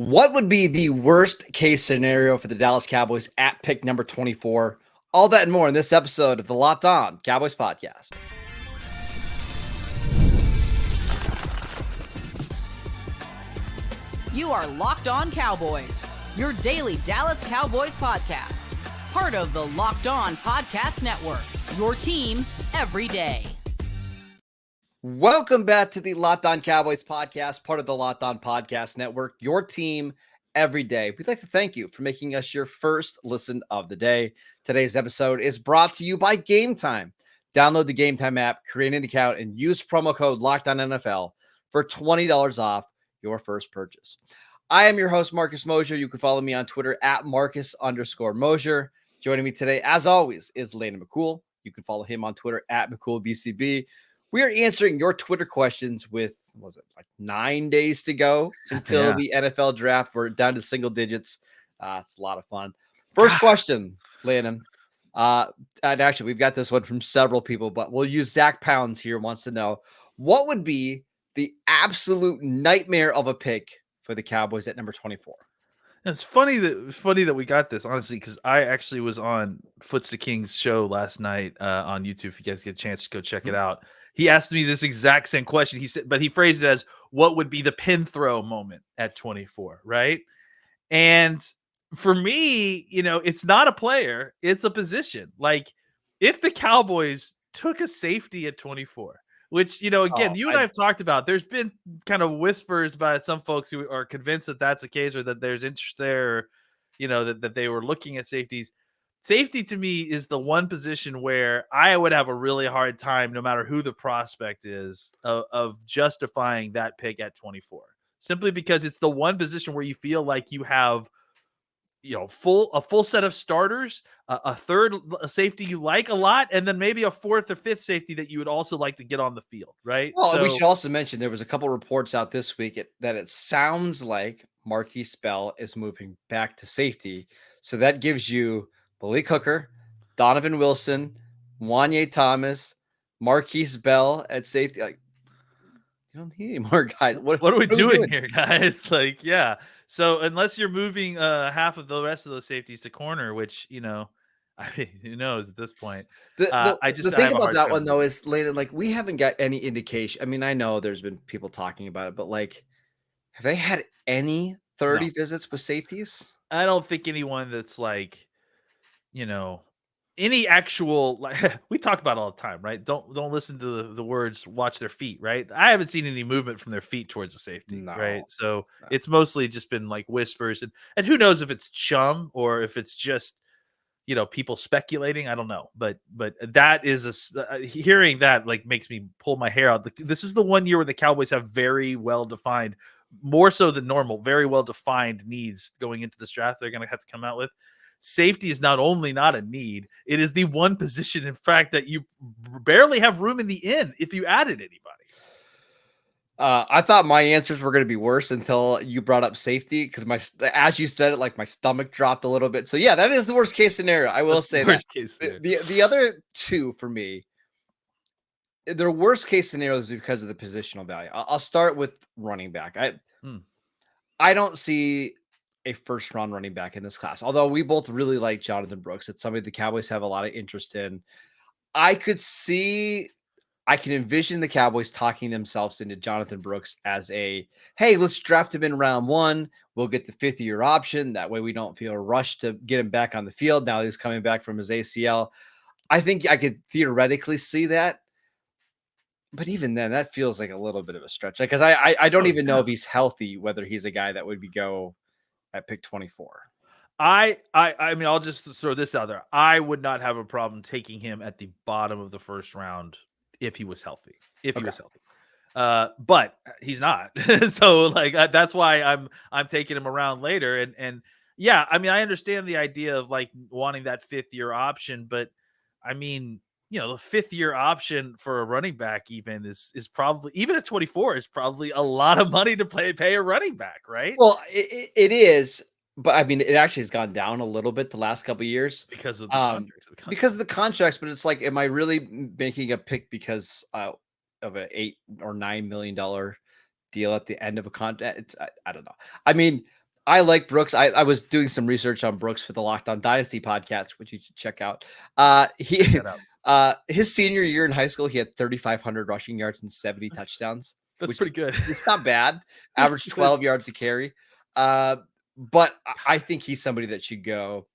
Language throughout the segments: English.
What would be the worst case scenario for the Dallas Cowboys at pick number 24? All that and more in this episode of the Locked On Cowboys podcast. You are Locked On Cowboys, your daily Dallas Cowboys podcast. Part of the Locked On Podcast Network, your team every day. Welcome back to the Locked On Cowboys podcast, part of the Locked On Podcast Network, your team every day. We'd like to thank you for making us your first listen of the day. Today's episode is brought to you by Gametime. Download the Gametime app, create an account, and use promo code LOCKEDONNFL for $20 off your first purchase. I am your host, Marcus Mosher. You can follow me on Twitter at Marcus_Mosher. Joining me today, as always, is Landon McCool. You can follow him on Twitter at McCoolBCB. We are answering your Twitter questions with, what was it, like 9 days to go until the NFL draft. We're down to single digits. It's a lot of fun. First question, Landon. And actually, we've got this one from several people, but we'll use Zach Pounds here, wants to know, what would be the absolute nightmare of a pick for the Cowboys at number 24? It's funny that we got this, honestly, because I actually was on Foots to King's show last night on YouTube. If you guys get a chance to go check it out, he asked me this exact same question. He said, but he phrased it as, "What would be the pin throw moment at 24?" Right? And for me, it's not a player; it's a position. Like if the Cowboys took a safety at 24. Which, again, you and I have talked about. There's been kind of whispers by some folks who are convinced that that's the case, or that there's interest there, that they were looking at safeties. Safety to me is the one position where I would have a really hard time, no matter who the prospect is, of justifying that pick at 24. Simply because it's the one position where you feel like you have a full set of starters, a third safety you like a lot, and then maybe a fourth or fifth safety that you would also like to get on the field, right? Well, we should also mention there was a couple reports out this week that it sounds like Marquise Bell is moving back to safety. So that gives you Malik Hooker, Donovan Wilson, Wanye Thomas, Marquise Bell at safety. Like, you don't need any more guys. What are we doing here, guys? Like, yeah. So unless you're moving half of the rest of those safeties to corner, which, I mean, who knows at this point. The thing about that one, though, is, Landon, like, we haven't got any indication. I mean, I know there's been people talking about it, but, like, have they had any 30 visits with safeties? I don't think anyone that's like, any actual, like, we talk about it all the time, right? Don't listen to the words, watch their feet, right? I haven't seen any movement from their feet towards the safety, right? So it's mostly just been like whispers, and who knows if it's chum or if it's just, people speculating. I don't know, but that is hearing that, like, makes me pull my hair out. This is the one year where the Cowboys have very well defined, more so than normal, very well defined needs going into this draft. They're going to have to come out with. Safety is not only not a need, it is the one position, in fact, that you barely have room in the inn if you added anybody. I thought my answers were going to be worse until you brought up safety, because as you said it, like, my stomach dropped a little bit. So yeah, that is the worst case scenario. I will say that. The other two for me, their worst case scenarios because of the positional value. I'll start with running back. I don't see a first round running back in this class, although we both really like Jonathan Brooks. It's somebody the Cowboys have a lot of interest in. I can envision the Cowboys talking themselves into Jonathan Brooks as hey, let's draft him in round 1. We'll get the 5th-year option. That way we don't feel rushed to get him back on the field. Now he's coming back from his ACL. I think I could theoretically see that. But even then, that feels like a little bit of a stretch. Because I don't even know if he's healthy, whether he's a guy that would go at pick 24. I mean, I'll just throw this out there. I would not have a problem taking him at the bottom of the first round if he was healthy. He was healthy. But he's not. So, like, that's why I'm taking him around later. And yeah, I mean, I understand the idea of, like, wanting that 5th-year option, but I mean, the 5th-year option for a running back even is probably, even at 24, is probably a lot of money to pay a running back, right? Well, it is, but I mean, it actually has gone down a little bit the last couple of years because of the contracts. Because of the contracts, but it's like, am I really making a pick because of an $8 or $9 million deal at the end of a contract? I don't know. I mean, I like Brooks. I was doing some research on Brooks for the Locked On Dynasty podcast, which you should check out. Check that out. His senior year in high school, he had 3,500 rushing yards and 70 touchdowns. That's which pretty good. It's not bad. It's Average good. 12 yards a carry. But I think he's somebody that should go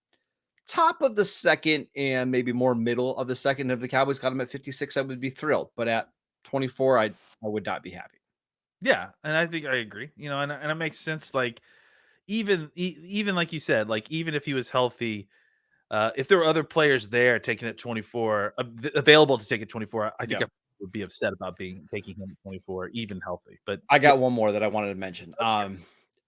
top of the second and maybe more middle of the second. If the Cowboys got him at 56, I would be thrilled. But at 24, I would not be happy. Yeah, and I think I agree. And it makes sense. Like even like you said, like even if he was healthy, if there were other players there taking it 24, available to take it 24, I think I would be upset about taking him at 24, even healthy. But I got one more that I wanted to mention.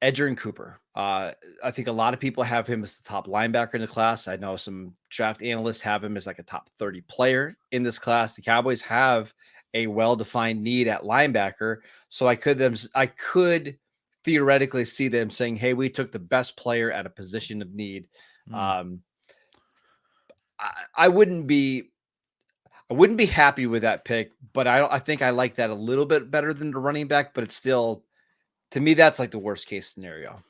Edgerrin Cooper. I think a lot of people have him as the top linebacker in the class. I know some draft analysts have him as like a top 30 player in this class. The Cowboys have a well-defined need at linebacker. So I could theoretically see them saying, hey, we took the best player at a position of need. I wouldn't be happy with that pick, but I think I like that a little bit better than the running back, but it's still, to me, that's like the worst case scenario.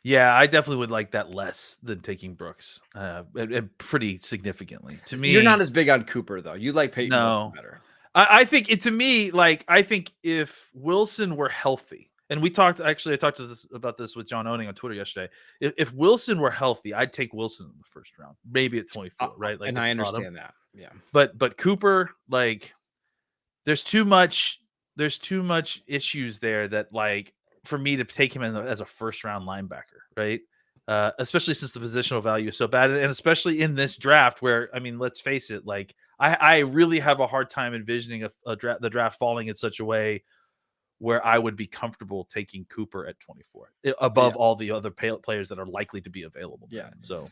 Yeah, I definitely would like that less than taking Brooks, and pretty significally. To me, you're not as big on Cooper though. You like Peyton Wilson better. I think it, to me, like I think if Wilson were healthy, and I talked about this with John Owning on Twitter yesterday. If Wilson were healthy, I'd take Wilson in the first round, maybe at 24, right? Like, and I understand that. Yeah, but Cooper, like, there's too much issues there that, like, for me to take him as a first round linebacker, right? Especially since the positional value is so bad, and especially in this draft where, I mean, let's face it, like I really have a hard time envisioning the draft falling in such a way where I would be comfortable taking Cooper at 24 above all the other players that are likely to be available. Yeah. So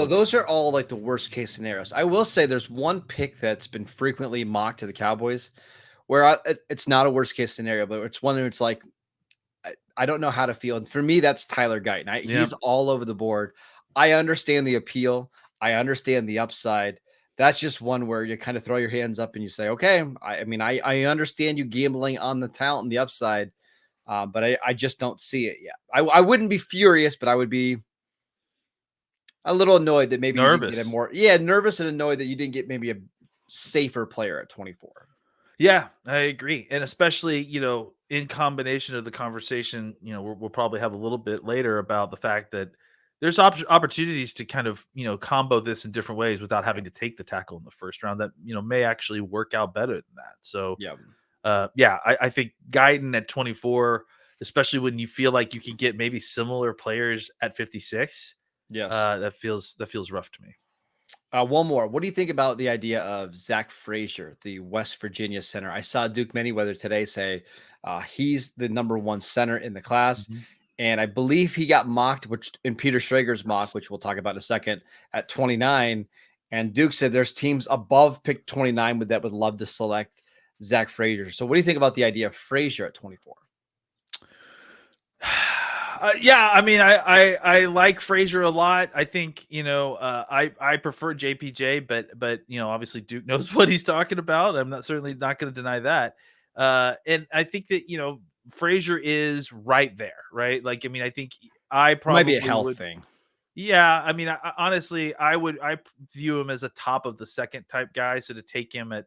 those are all like the worst case scenarios. I will say there's one pick that's been frequently mocked to the Cowboys where it's not a worst case scenario, but it's one where it's like, I don't know how to feel. And for me, that's Tyler Guyton. He's all over the board. I understand the appeal. I understand the upside. That's just one where you kind of throw your hands up and you say, okay, I understand you gambling on the talent and the upside, but I just don't see it yet. I wouldn't be furious, but I would be a little annoyed that maybe nervous. You didn't get nervous and annoyed that you didn't get maybe a safer player at 24. Yeah, I agree. And especially, in combination of the conversation, we'll probably have a little bit later about the fact that there's opportunities to kind of, combo this in different ways without having to take the tackle in the first round that, may actually work out better than that. So, I think Guyton at 24, especially when you feel like you can get maybe similar players at 56. Yes. That feels rough to me. One more. What do you think about the idea of Zach Frazier, the West Virginia center? I saw Duke Manyweather today say he's the number one center in the class. Mm-hmm. And I believe he got mocked, which in Peter Schrager's mock, which we'll talk about in a second, at 29. And Duke said there's teams above pick 29 that would love to select Zach Frazier. So what do you think about the idea of Frazier at 24? I mean, I like Frazier a lot. I think, I prefer JPJ, but obviously Duke knows what he's talking about. I'm certainly not going to deny that. And I think that, Frazier is right there, right? Like, I mean, I think I probably might be a health thing. Yeah. I mean, honestly, I view him as a top of the second type guy. So to take him at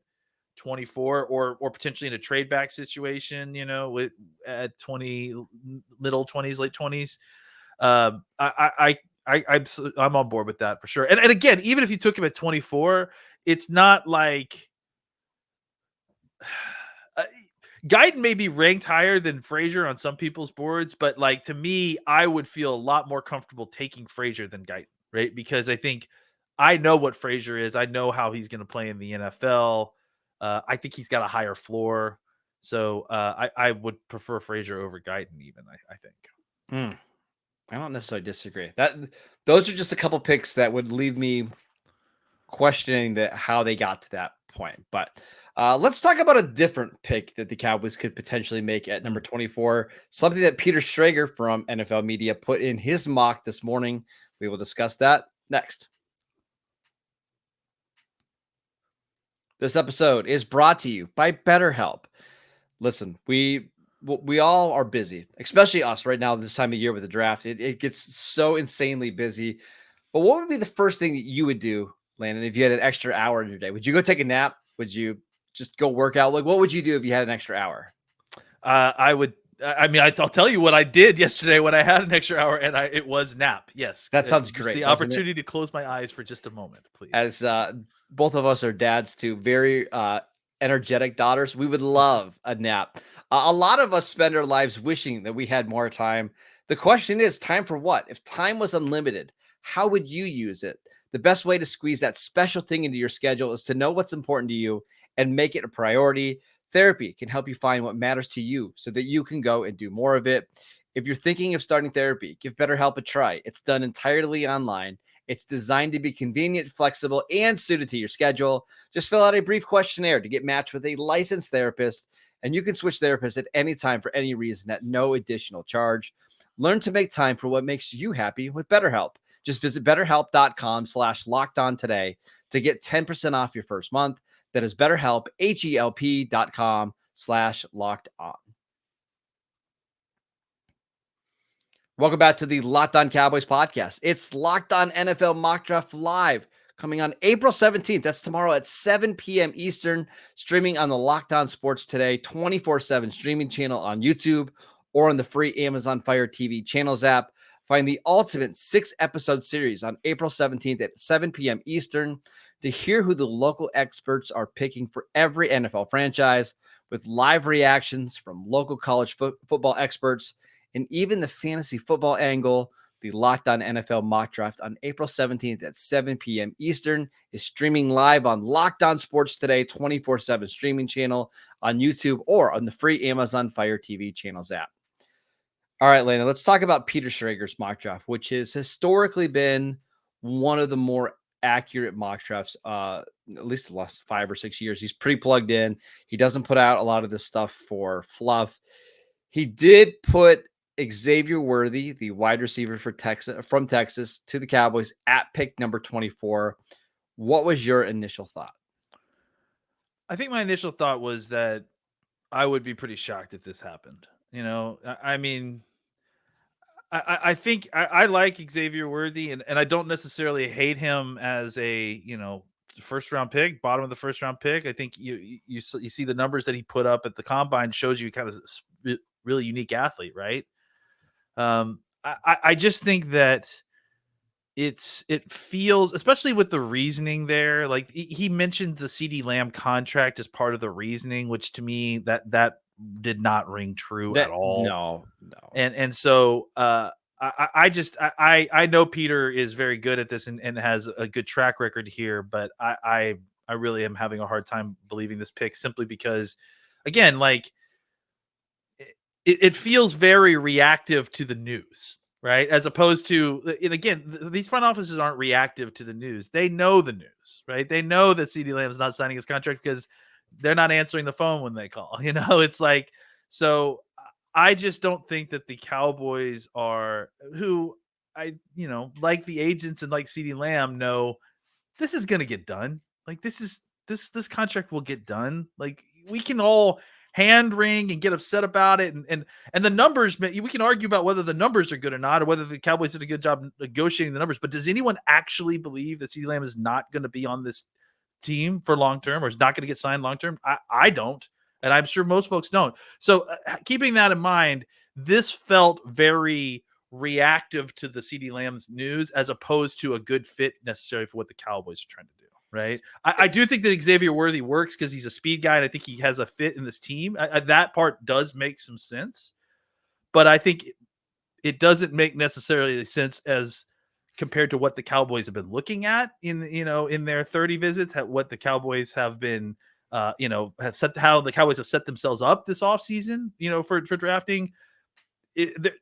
24 or potentially in a trade back situation, with at 20, middle 20s, late 20s. I'm on board with that for sure. And again, even if you took him at 24, it's not like Guyton may be ranked higher than Frazier on some people's boards, but like, to me, I would feel a lot more comfortable taking Frazier than Guyton, right? Because I think I know what Frazier is. I know how he's going to play in the NFL. I think he's got a higher floor. So I would prefer Frazier over Guyton even, I think. I don't necessarily disagree. Those are just a couple picks that would leave me questioning how they got to that point. But let's talk about a different pick that the Cowboys could potentially make at number 24, something that Peter Schrager from NFL Media put in his mock this morning. We will discuss that next. This episode is brought to you by BetterHelp. Listen, we we all are busy, especially us right now this time of year with the draft. It gets so insanely busy. But what would be the first thing that you would do, Landon, if you had an extra hour in your day? Would you go take a nap? Would you just go work out? Like, what would you do if you had an extra hour? I would. I mean, I'll tell you what I did yesterday when I had an extra hour, and it was nap. Yes, That sounds just great. the opportunity to close my eyes for just a moment, please. As both of us are dads to very energetic daughters, we would love a nap. A lot of us spend our lives wishing that we had more time. The question is, time for what? If time was unlimited, how would you use it? The best way to squeeze that special thing into your schedule is to know what's important to you and make it a priority. Therapy can help you find what matters to you so that you can go and do more of it. If you're thinking of starting therapy, give BetterHelp a try. It's done entirely online. It's designed to be convenient, flexible, and suited to your schedule. Just fill out a brief questionnaire to get matched with a licensed therapist, and you can switch therapists at any time for any reason at no additional charge. Learn to make time for what makes you happy with BetterHelp. Just visit betterhelp.com/lockedon today to get 10% off your first month. That is BetterHelp, HELP.com/lockedon. Welcome back to the Locked On Cowboys podcast. It's Locked On NFL Mock Draft Live coming on April 17th. That's tomorrow at 7 p.m. Eastern, streaming on the Locked On Sports Today 24/7 streaming channel on YouTube or on the free Amazon Fire TV channels app. Find the ultimate 6-episode series on April 17th at 7 p.m. Eastern to hear who the local experts are picking for every NFL franchise, with live reactions from local college football experts and even the fantasy football angle. The Locked On NFL Mock Draft on April 17th at 7 p.m. Eastern is streaming live on Locked On Sports Today 24/7 streaming channel on YouTube or on the free Amazon Fire TV channels app. All right, Lena, let's talk about Peter Schrager's mock draft, which has historically been one of the more accurate mock drafts, at least the last 5 or 6 years. He's pretty plugged in. He doesn't put out a lot of this stuff for fluff. He did put Xavier Worthy, the wide receiver from Texas, to the Cowboys at pick number 24. What was your initial thought? I think my initial thought was that I would be pretty shocked if this happened. You know, I mean, I think I like Xavier Worthy, and I don't necessarily hate him as a, first round pick, bottom of the first round pick. I think you see the numbers that he put up at the combine shows you kind of really unique athlete, right? I just think that it feels, especially with the reasoning there, like he mentioned the CD Lamb contract as part of the reasoning, which to me that did not ring true at all. No. And so I know Peter is very good at this and has a good track record here, but I really am having a hard time believing this pick, simply because, again, like it feels very reactive to the news, right? As opposed to, and again, these front offices aren't reactive to the news. They know the news, right? They know that CD Lamb is not signing his contract because they're not answering the phone when they call. It's like, so I just don't think that the Cowboys are, who like the agents and like CD Lamb, know this is going to get done. Like this contract will get done. Like we can all hand wring and get upset about it. And the numbers, we can argue about whether the numbers are good or not, or whether the Cowboys did a good job negotiating the numbers. But does anyone actually believe that CD Lamb is not going to be on this team for long-term, or is not going to get signed long-term? I don't. And I'm sure most folks don't. So keeping that in mind, this felt very reactive to the CD Lamb's news, as opposed to a good fit necessarily for what the Cowboys are trying to do. Right. I do think that Xavier Worthy works because he's a speed guy, and I think he has a fit in this team. That part does make some sense, but I think it doesn't make necessarily sense as compared to what the Cowboys have been looking at in their 30 visits, at what the Cowboys have been, how the Cowboys have set themselves up this offseason, for drafting.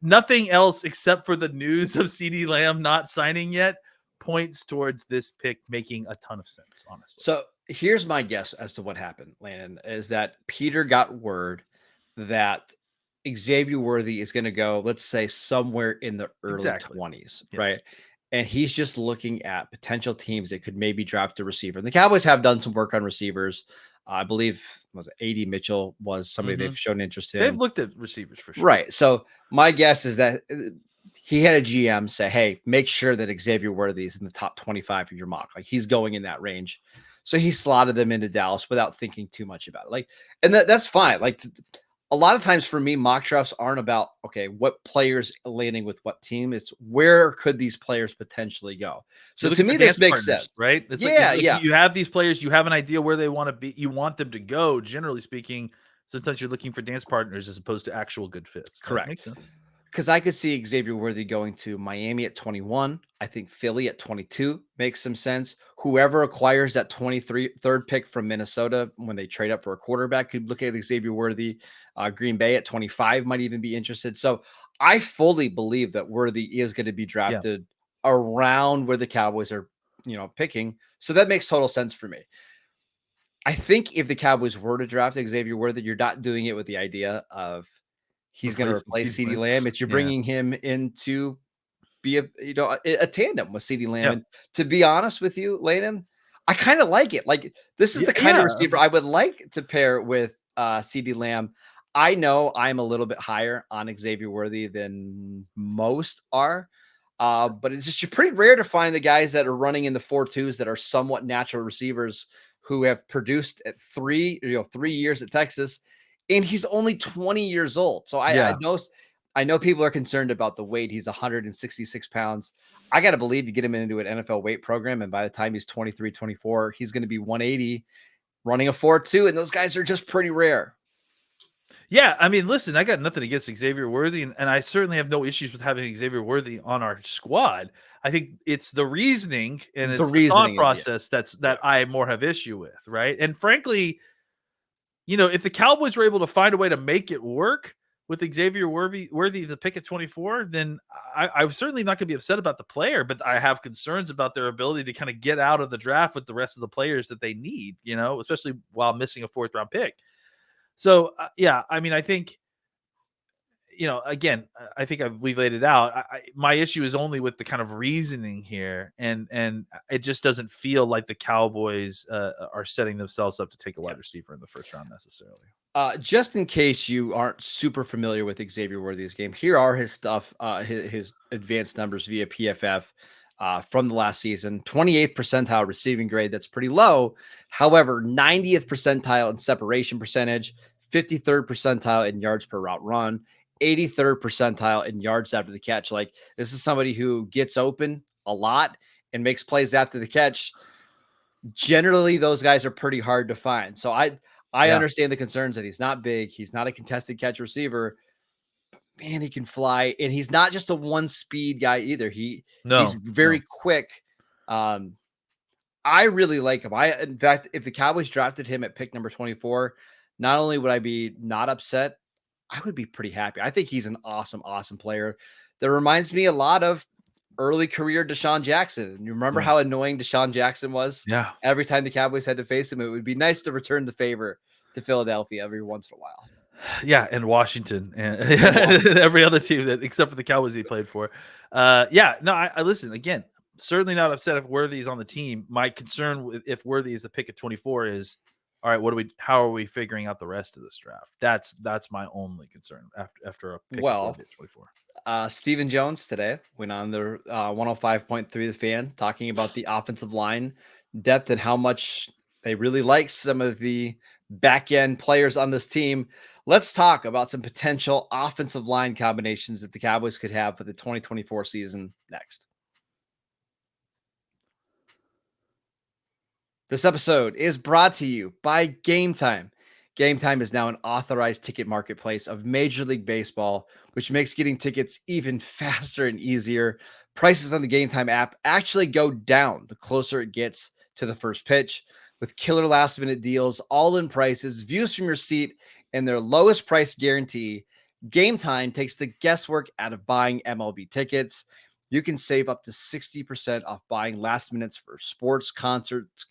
Nothing else except for the news of CD Lamb not signing yet points towards this pick making a ton of sense, honestly. So here's my guess as to what happened, Landon, is that Peter got word that Xavier Worthy is going to go, let's say, somewhere in the early 20s, yes, right? And he's just looking at potential teams that could maybe draft a receiver. And the Cowboys have done some work on receivers. I believe was it AD Mitchell was somebody they've shown interest in. They've looked at receivers for sure. Right. So my guess is that he had a GM say, hey, make sure that Xavier Worthy is in the top 25 of your mock. Like he's going in that range. So he slotted them into Dallas without thinking too much about it. Like, and that's fine. Like a lot of times for me, mock drafts aren't about, okay, what players landing with what team. It's where could these players potentially go? So to me, this makes sense, right? It's like you have these players, you have an idea where they want to be, you want them to go, generally speaking. Sometimes you're looking for dance partners as opposed to actual good fits. Correct. That makes sense. Because I could see Xavier Worthy going to Miami at 21. I think Philly at 22 makes some sense. Whoever acquires that third pick from Minnesota when they trade up for a quarterback could look at Xavier Worthy. Green Bay at 25 might even be interested. So I fully believe that Worthy is going to be drafted around where the Cowboys are, picking. So that makes total sense for me. I think if the Cowboys were to draft Xavier Worthy, you're not doing it with the idea of he's going to replace CeeDee Lamb. It's you're bringing him in to be a tandem with CeeDee Lamb. And to be honest with you, Layden, I kind of like it. Like this is the kind of receiver I would like to pair with CeeDee Lamb. I know I'm a little bit higher on Xavier Worthy than most are. But it's just pretty rare to find the guys that are running in the 4.2s that are somewhat natural receivers who have produced at 3 years at Texas. And he's only 20 years old. So I know people are concerned about the weight. He's 166 pounds. I got to believe you get him into an NFL weight program. And by the time he's 23, 24, he's going to be 180 running a 4.2. And those guys are just pretty rare. Yeah. I mean, listen, I got nothing against Xavier Worthy. And I certainly have no issues with having Xavier Worthy on our squad. I think it's the reasoning and it's the thought process that I more have issue with. Right. And frankly, if the Cowboys were able to find a way to make it work with Xavier Worthy the pick at 24, then I'm certainly not going to be upset about the player, but I have concerns about their ability to kind of get out of the draft with the rest of the players that they need, especially while missing a 4th round pick. So, I mean, I think, again, I think we've laid it out. My issue is only with the kind of reasoning here, and it just doesn't feel like the Cowboys are setting themselves up to take a wide receiver in the 1st round necessarily. Just in case you aren't super familiar with Xavier Worthy's game, here are his stuff, his advanced numbers via PFF from the last season. 28th percentile receiving grade, that's pretty low. However, 90th percentile in separation percentage, 53rd percentile in yards per route run, 83rd percentile in yards after the catch. Like this is somebody who gets open a lot and makes plays after the catch. Generally, those guys are pretty hard to find. So I understand the concerns that he's not big. He's not a contested catch receiver. But man, he can fly. And he's not just a one speed guy either. He's very quick. I really like him. In fact, if the Cowboys drafted him at pick number 24, not only would I be not upset, I would be pretty happy. I think he's an awesome, awesome player that reminds me a lot of early career Deshaun Jackson. You remember how annoying Deshaun Jackson was? Yeah. Every time the Cowboys had to face him, it would be nice to return the favor to Philadelphia every once in a while. Yeah, and Washington and every other team that except for the Cowboys he played for. I listen again. Certainly not upset if Worthy is on the team. My concern with if Worthy is the pick at 24 is, all right, how are we figuring out the rest of this draft? That's my only concern after a pick at 24. Stephen Jones today went on the 105.3 The Fan talking about the offensive line depth and how much they really like some of the back end players on this team. Let's talk about some potential offensive line combinations that the Cowboys could have for the 2024 season next. This episode is brought to you by Gametime. Gametime is now an authorized ticket marketplace of Major League Baseball, which makes getting tickets even faster and easier. Prices on the Gametime app actually go down the closer it gets to the first pitch, with killer last-minute deals, all-in prices, views from your seat, and their lowest price guarantee. Gametime takes the guesswork out of buying MLB tickets. You can save up to 60% off buying last minutes for sports, concerts,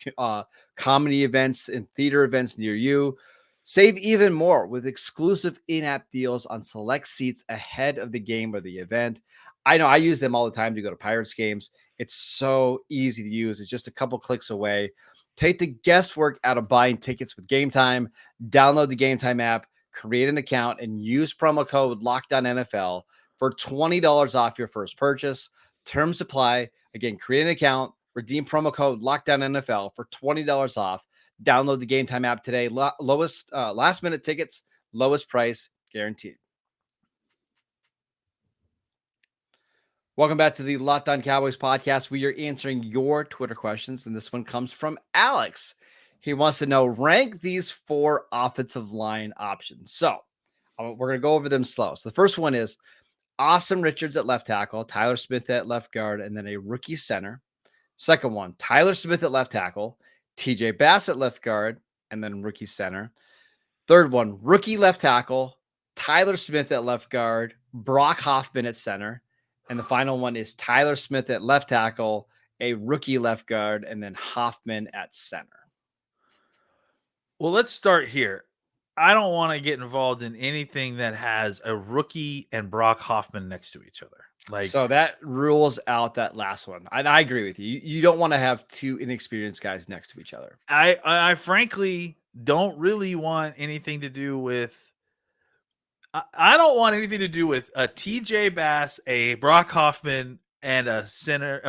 comedy events, and theater events near you. Save even more with exclusive in-app deals on select seats ahead of the game or the event. I know I use them all the time to go to Pirates games. It's so easy to use. It's just a couple clicks away. Take the guesswork out of buying tickets with Gametime. Download the Gametime app, create an account, and use promo code LOCKEDONNFL for $20 off your first purchase. Terms apply. Again, create an account, redeem promo code LOCKEDONNFL for $20 off. Download the Gametime app today. Lowest last minute tickets, lowest price guaranteed. Welcome back to the Locked On Cowboys podcast. We are answering your Twitter questions, and this one comes from Alex. He wants to know, rank these 4 offensive line options. So we're going to go over them slow. So the first one is Awesome Richards at left tackle, Tyler Smith at left guard, and then a rookie center. Second one, Tyler Smith at left tackle, TJ Bass at left guard, and then rookie center. Third one, rookie left tackle, Tyler Smith at left guard, Brock Hoffman at center. And the final one is Tyler Smith at left tackle, a rookie left guard, and then Hoffman at center. Well, let's start here. I don't want to get involved in anything that has a rookie and Brock Hoffman next to each other. So that rules out that last one. And I agree with you. You don't want to have 2 inexperienced guys next to each other. I frankly don't really want anything to do with. I don't want anything to do with a TJ Bass, a Brock Hoffman, and a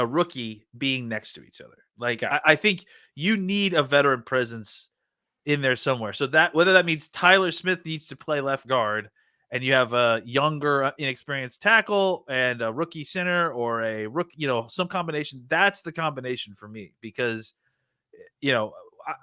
rookie being next to each other. I think you need a veteran presence in there somewhere. So that whether that means Tyler Smith needs to play left guard and you have a younger, inexperienced tackle and a rookie center or a rookie, some combination, that's the combination for me because,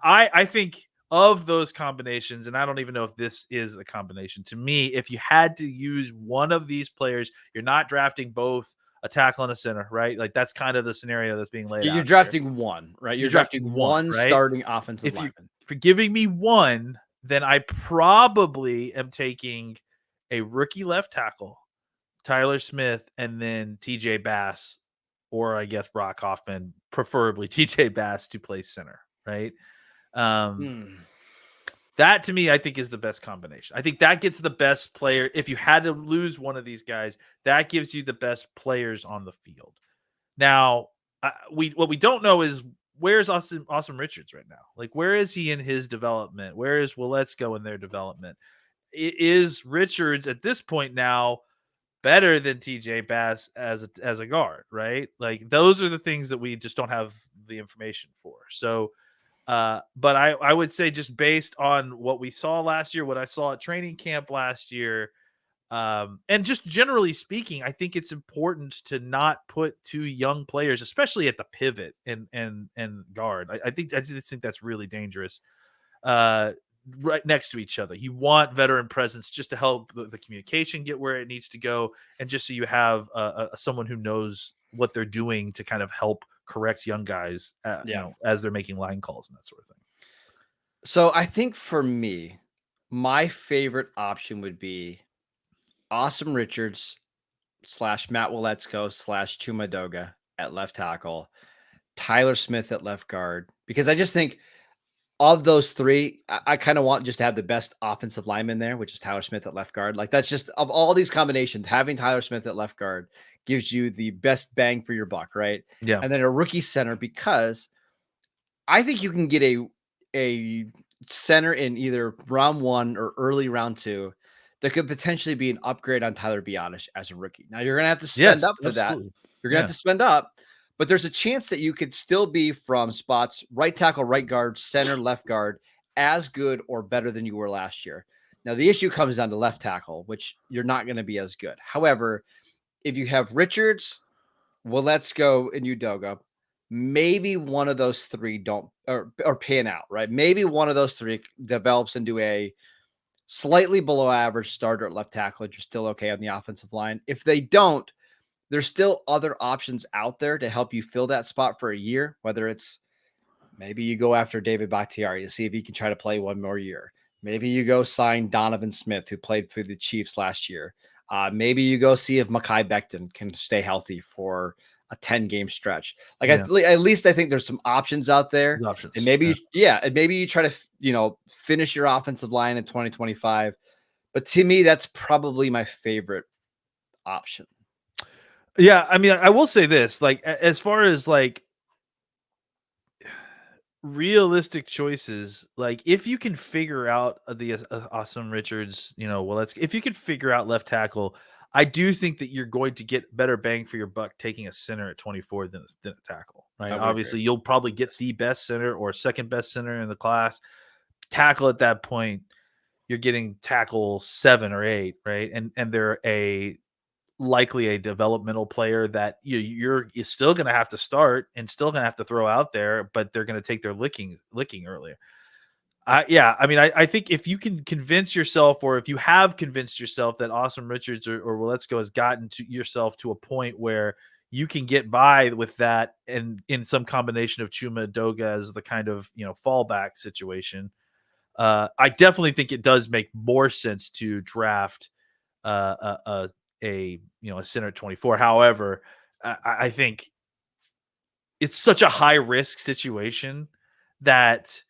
I think of those combinations, and I don't even know if this is a combination. To me, if you had to use one of these players, you're not drafting both a tackle and a center, right? Like that's kind of the scenario that's being laid out. You're drafting one, right? You're drafting one right? Starting offensive lineman. If you're giving me one, then I probably am taking a rookie left tackle, Tyler Smith, and then TJ Bass, or I guess Brock Hoffman, preferably TJ Bass to play center, right? That to me, I think is the best combination. I think that gets the best player. If you had to lose one of these guys, that gives you the best players on the field. Now, what we don't know is where's Awesome Richards right now? Like, where is he in his development? Where is Willetsko in their development? Is Richards at this point now better than TJ Bass as a guard, right? Like those are the things that we just don't have the information for. So, but I would say just based on what we saw last year, what I saw at training camp last year, and just generally speaking, I think it's important to not put 2 young players, especially at the pivot and guard. I just think that's really dangerous. Right next to each other. You want veteran presence just to help the communication get where it needs to go, and just so you have someone who knows what they're doing to kind of help correct young guys as they're making line calls and that sort of thing. So I think for me, my favorite option would be Awesome Richards / Matt Willetsko / Chuma Doga at left tackle, Tyler Smith at left guard, because I just think of those 3, I kind of want just to have the best offensive lineman there, which is Tyler Smith at left guard. Like that's just of all these combinations, having Tyler Smith at left guard gives you the best bang for your buck, right? Yeah. And then a rookie center, because I think you can get a center in either round 1 or early round 2 that could potentially be an upgrade on Tyler Biadasz as a rookie. Now you're going to have to spend up for that. You're going to have to spend up, but there's a chance that you could still be from spots right tackle, right guard, center, left guard as good or better than you were last year. Now the issue comes down to left tackle, which you're not going to be as good. However, if you have Richards, Willetsko, and Udoga, maybe one of those 3 don't or pan out, right? Maybe one of those 3 develops into a slightly below average starter at left tackle, and you're still okay on the offensive line. If they don't, there's still other options out there to help you fill that spot for a year, whether it's maybe you go after David Bakhtiari to see if he can try to play one more year. Maybe you go sign Donovan Smith, who played for the Chiefs last year. Maybe you go see if Mekhi Becton can stay healthy for a 10-game stretch. Like at least I think there's some options out there. And maybe, and maybe you try to, finish your offensive line in 2025. But to me, that's probably my favorite option. Yeah. I mean, I will say this, like, as far as like realistic choices, like if you can figure out the Awesome Richards, if you can figure out left tackle, I do think that you're going to get better bang for your buck taking a center at 24 than a tackle, right? I would Obviously, agree. you'll probably get the best center or second best center in the class. Tackle at that point, you're getting tackle 7 or 8, right? And they're likely a developmental player that you're still going to have to start and still going to have to throw out there, but they're going to take their licking earlier. I think if you can convince yourself, or if you have convinced yourself that Awesome Richards or Let's Go has gotten to yourself to a point where you can get by with that, and in some combination of Chuma Doga as the kind of fallback situation, I definitely think it does make more sense to draft a center at 24. However, I think it's such a high risk situation that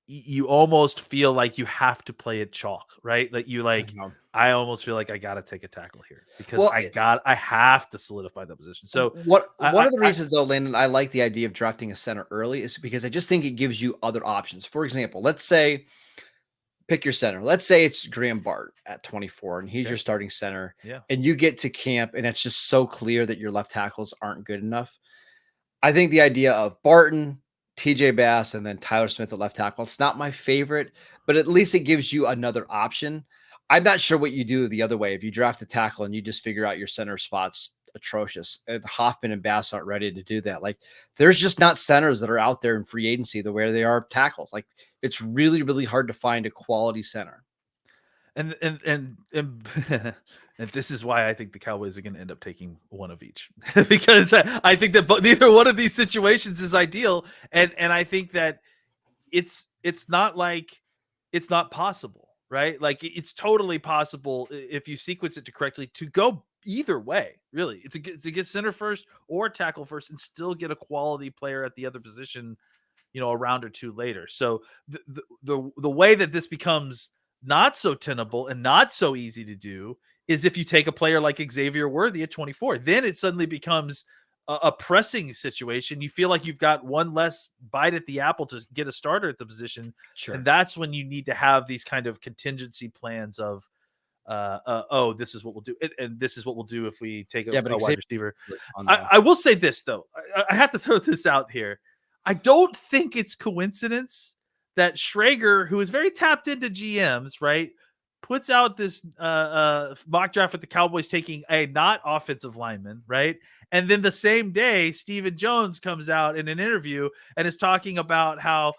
you almost feel like you have to play it chalk, right? I almost feel like I got to take a tackle here because Well, I have to solidify that position. So one I, of the I, reasons, though, Landon, I like the idea of drafting a center early is because I just think it gives you other options. For example, let's say pick your center. Let's say it's Graham Bart at 24 and he's your starting center. Yeah. And you get to camp and it's just so clear that your left tackles aren't good enough. I think the idea of Barton, TJ Bass, and then Tyler Smith at left tackle, it's not my favorite, but at least it gives you another option. I'm not sure what you do the other way. If you draft a tackle and you just figure out your center spots atrocious, and Hoffman and Bass aren't ready to do that. Like, there's just not centers that are out there in free agency the way they are tackles. Like, it's really, really hard to find a quality center. And and this is why I think the Cowboys are going to end up taking one of each because I think that neither one of these situations is ideal, and I think that it's not like it's not possible, right? Like it's totally possible if you sequence it correctly to go either way. Really, it's to get center first or tackle first and still get a quality player at the other position, a round or two later. So the way that this becomes not so tenable and not so easy to do is if you take a player like Xavier Worthy at 24, then it suddenly becomes a pressing situation. You feel like you've got one less bite at the apple to get a starter at the position. Sure. And that's when you need to have these kind of contingency plans of, this is what we'll do. And this is what we'll do if we take a wide receiver. I will say this, though. I have to throw this out here. I don't think it's coincidence that Schrager, who is very tapped into GMs, right, puts out this mock draft with the Cowboys taking a not offensive lineman, right? And then the same day, Stephen Jones comes out in an interview and is talking about how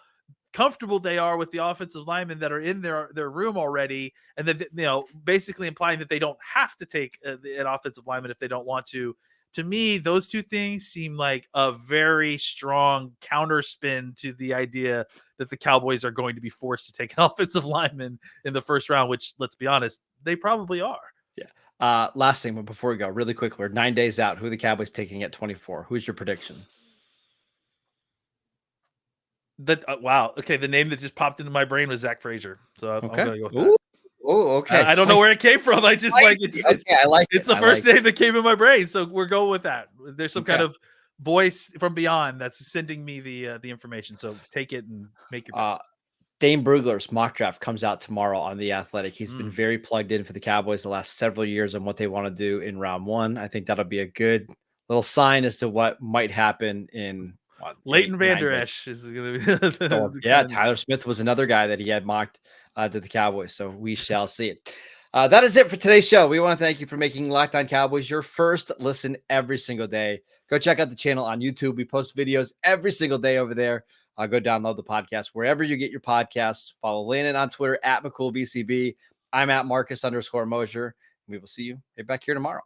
comfortable they are with the offensive linemen that are in their room already, and that basically implying that they don't have to take an offensive lineman if they don't want to. To me, those two things seem like a very strong counterspin to the idea that the Cowboys are going to be forced to take an offensive lineman in the first round, which, let's be honest, they probably are. Yeah. Last thing, but before we go, really quick, we're 9 days out. Who are the Cowboys taking at 24? Who's your prediction? Wow. Okay, the name that just popped into my brain was Zach Frazier. So I'm going to go with that. Oh, okay. I don't know where it came from. I just like it's. Okay, I like it. It's the first name that came in my brain, so we're going with that. There's some kind of voice from beyond that's sending me the information. So take it and make your bets. Dane Brugler's mock draft comes out tomorrow on The Athletic. He's been very plugged in for the Cowboys the last several years on what they want to do in round one. I think that'll be a good little sign as to what might happen in Leighton Vander Esch is going to be. Tyler Smith was another guy that he had mocked to the Cowboys, so we shall see it. That is it for today's show. We want to thank you for making Locked On Cowboys your first listen every single day. Go check out the channel on YouTube. We post videos every single day over there. Go download the podcast wherever you get your podcasts. Follow Landon on Twitter at McCoolBCB. I'm at Marcus_Mosher. We will see you right back here tomorrow.